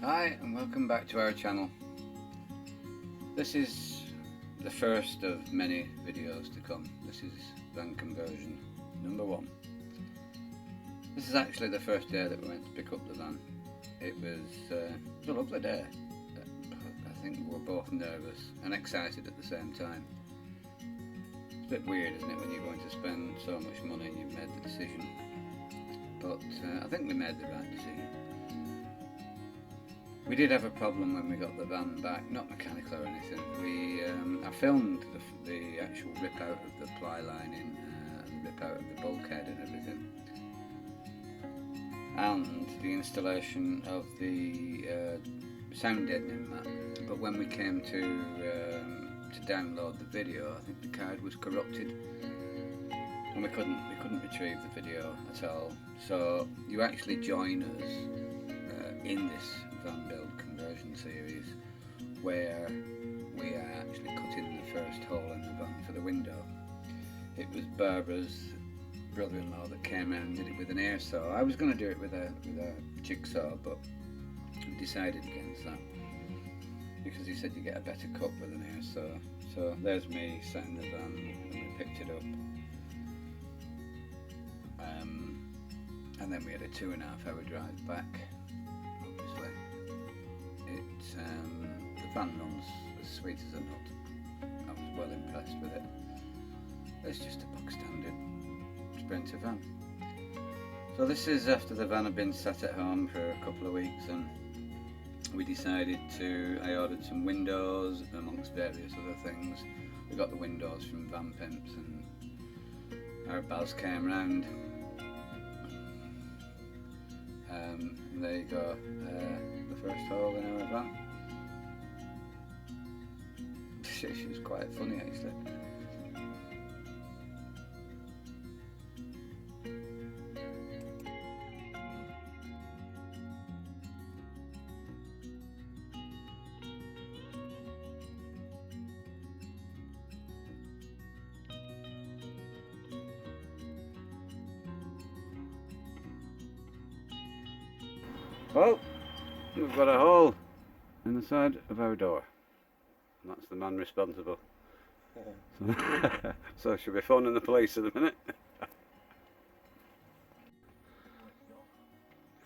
Hi and welcome back to our channel. This is the first of many videos to come. This is van conversion number 1. This is actually the first day that we went to pick up the van. It was a lovely day. I think we were both nervous and excited at the same time. It's a bit weird, isn't it, when you're going to spend so much money and you've made the decision. But I think we made the right decision. We did have a problem when we got the van back, not mechanical or anything. I filmed the actual rip out of the ply lining and rip out of the bulkhead and everything, and the installation of the sound deadening mat. But when we came to download the video, I think the card was corrupted, and we couldn't retrieve the video at all. So you actually join us in this van build conversion series where we are actually cutting the first hole in the van for the window. It was Barbara's brother-in-law that came in and did it with an air saw. I was going to do it with a jigsaw, but we decided against that because he said you get a better cut with an air saw. So there's me sat in the van and we picked it up, and then we had a 2.5 hour drive back. Obviously the van runs as sweet as a nut. I was well impressed with it. It's just a book standard Sprinter van. So this is after the van had been sat at home for a couple of weeks, and we decided I ordered some windows amongst various other things. We got the windows from Van Pimps, and our Baz came round. And there you go, the first hole in our van. She was quite funny actually. Well, we've got a hole in the side of our door. And that's the man responsible. So she'll be phoning the police in a minute.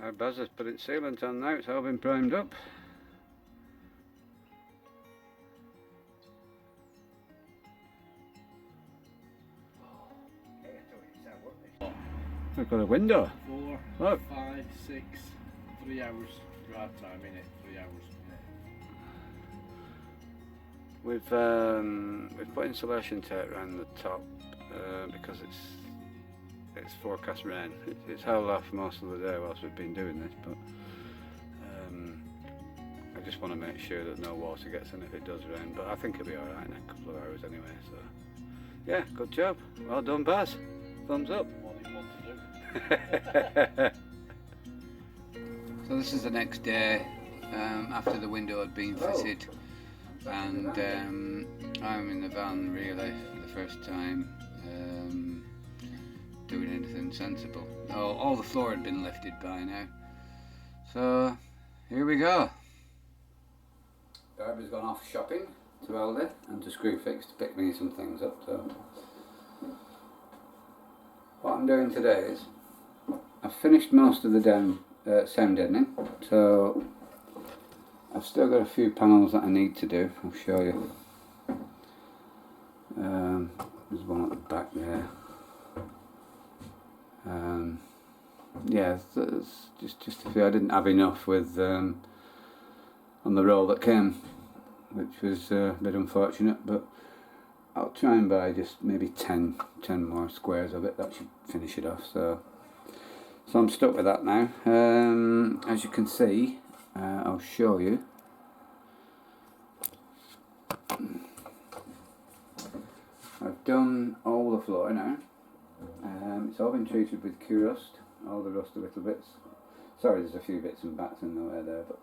Our Baz has put its sealant on now, it's all been primed up. We've got a window. 4, 5, 6, 3 hours drive time in it. 3 hours. We've put insulation tape around the top because it's forecast rain. It's held off most of the day whilst we've been doing this, but I just want to make sure that no water gets in if it does rain. But I think it'll be alright in a couple of hours anyway. So yeah, good job. Well done, Baz. Thumbs up. What do you want to do? So this is the next day after the window had been fitted, and I'm in the van really for the first time doing anything sensible. All the floor had been lifted by now, so here we go. Barbara's gone off shopping to Aldi and to Screwfix to pick me some things up. So what I'm doing today is I've finished most of the sound deadening, so I've still got a few panels that I need to do. I'll show you. There's one at the back there. Yeah, there's just a few. I didn't have enough with on the roll that came, which was a bit unfortunate, but I'll try and buy just maybe 10 more squares of it. That should finish it off. So I'm stuck with that now. As you can see, I'll show you. I've done all the floor now. It's all been treated with Q-Rust, all the rusty little bits. Sorry, there's a few bits and bats in the way there, but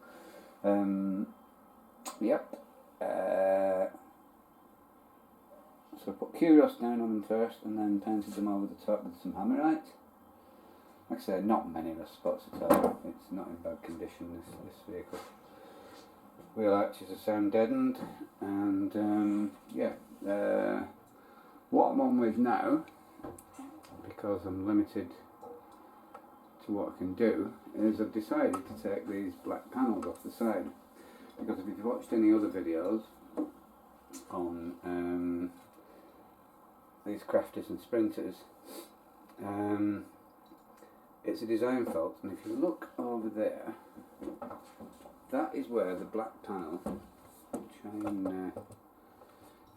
yep. So I put Q-Rust down on them first, and then painted them over the top with some Hammerite. Like I say, not many rust spots at all. It's not in bad condition, this vehicle. wheel arches are sound deadened, and what I'm on with now, because I'm limited to what I can do, is I've decided to take these black panels off the side, because if you've watched any other videos on these crafters and sprinters, it's a design fault, and if you look over there, that is where the black panel, in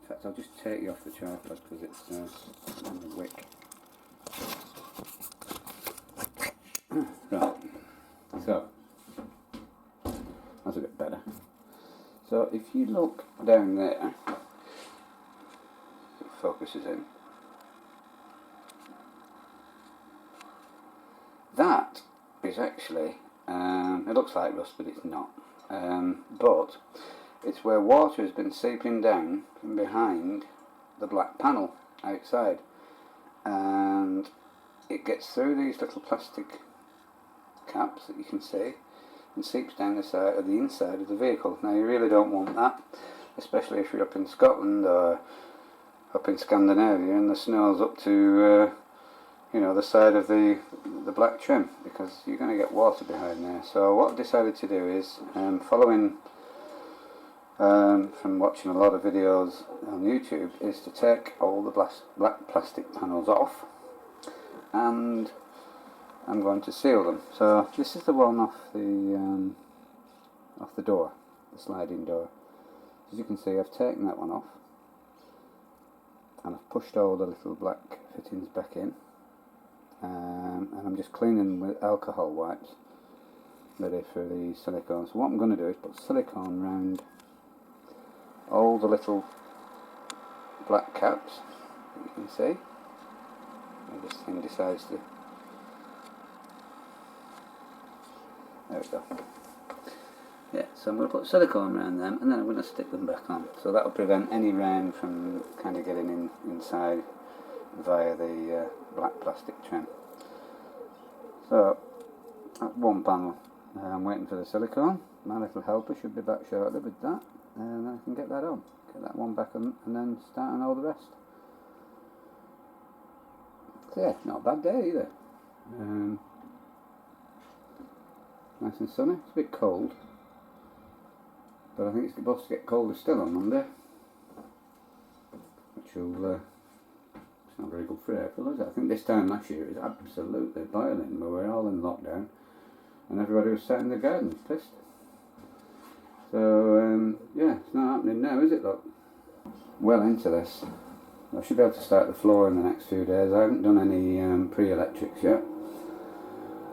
fact I'll just take you off the tripod because it's on the wick. Right, so that's a bit better. So if you look down there, it focuses in, that is actually, it looks like rust but it's not, but it's where water has been seeping down from behind the black panel outside, and it gets through these little plastic caps that you can see and seeps down the side of the inside of the vehicle. Now you really don't want that, especially if you're up in Scotland or up in Scandinavia and the snow's up to the side of the black trim, because you're going to get water behind there. So what I've decided to do is, following from watching a lot of videos on YouTube, is to take all the black plastic panels off, and I'm going to seal them. So this is the one off the door, the sliding door. As you can see, I've taken that one off, and I've pushed all the little black fittings back in, and I'm just cleaning with alcohol wipes, ready for the silicone. So what I'm going to do is put silicone round all the little black caps that you can see. And this thing decides to, there we go. Yeah, so I'm going to put silicone around them, and then I'm going to stick them back on. So that will prevent any rain from kind of getting inside via the black plastic trim. So that's one panel. I'm waiting for the silicone. My little helper should be back shortly with that, and I can get that on. Get that one back on, and then start on all the rest. So yeah, not a bad day either. Nice and sunny. It's a bit cold, but I think it's supposed to get colder still on Monday, which will, it's not very good for April, is it? I think this time last year it was absolutely boiling. We were all in lockdown and everybody was sat in the garden pissed. So yeah, it's not happening now, is it, look? Well into this. I should be able to start the floor in the next few days. I haven't done any pre-electrics yet,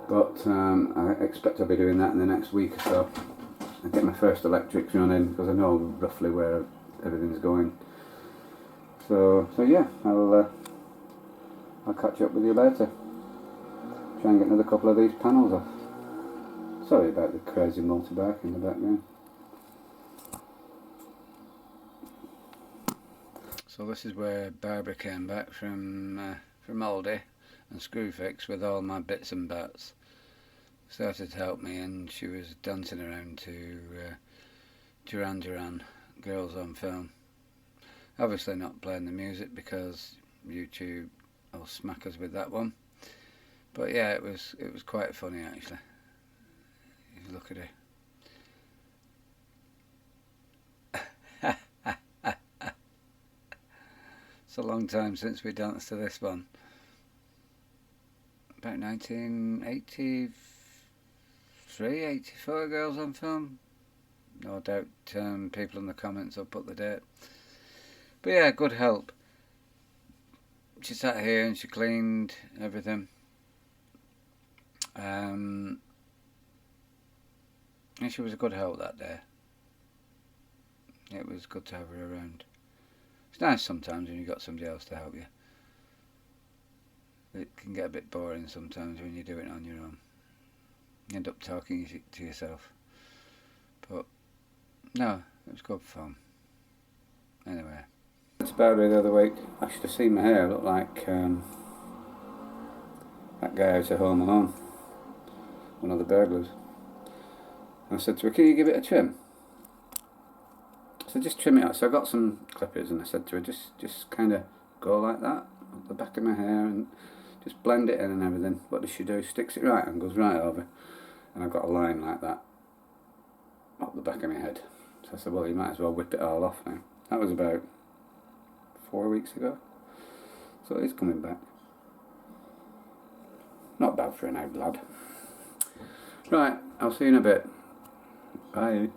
but I expect I'll be doing that in the next week or so. I'll get my first electrics running, because I know roughly where everything's going. So yeah, I'll catch up with you later. Try and get another couple of these panels off. Sorry about the crazy motorbike in the background. So this is where Barbara came back from Aldi and Screwfix with all my bits and bats. Started to help me, and she was dancing around to Duran Duran, Girls on Film. Obviously not playing the music because YouTube will smack us with that one. But yeah, it was quite funny actually. If you look at it. It's a long time since we danced to this one. About 1983, 84, Girls on Film. No doubt people in the comments will put the date. But yeah, good help. She sat here and she cleaned everything. And she was a good help that day. It was good to have her around. It's nice sometimes when you've got somebody else to help you. It can get a bit boring sometimes when you do it on your own. You end up talking to yourself. But no, it was good fun. Anyway. It's Barry the other week. I should have seen my hair. Look like that guy out of Home Alone. One of the burglars. I said to her, can you give it a trim? So just trim it out. So I got some clippers and I said to her, just kind of go like that up the back of my hair and just blend it in and everything. What does she do? Sticks it right and goes right over. And I've got a line like that up the back of my head. So I said, well, you might as well whip it all off now. That was about 4 weeks ago. So it's coming back. Not bad for an old lad. Right, I'll see you in a bit. Bye.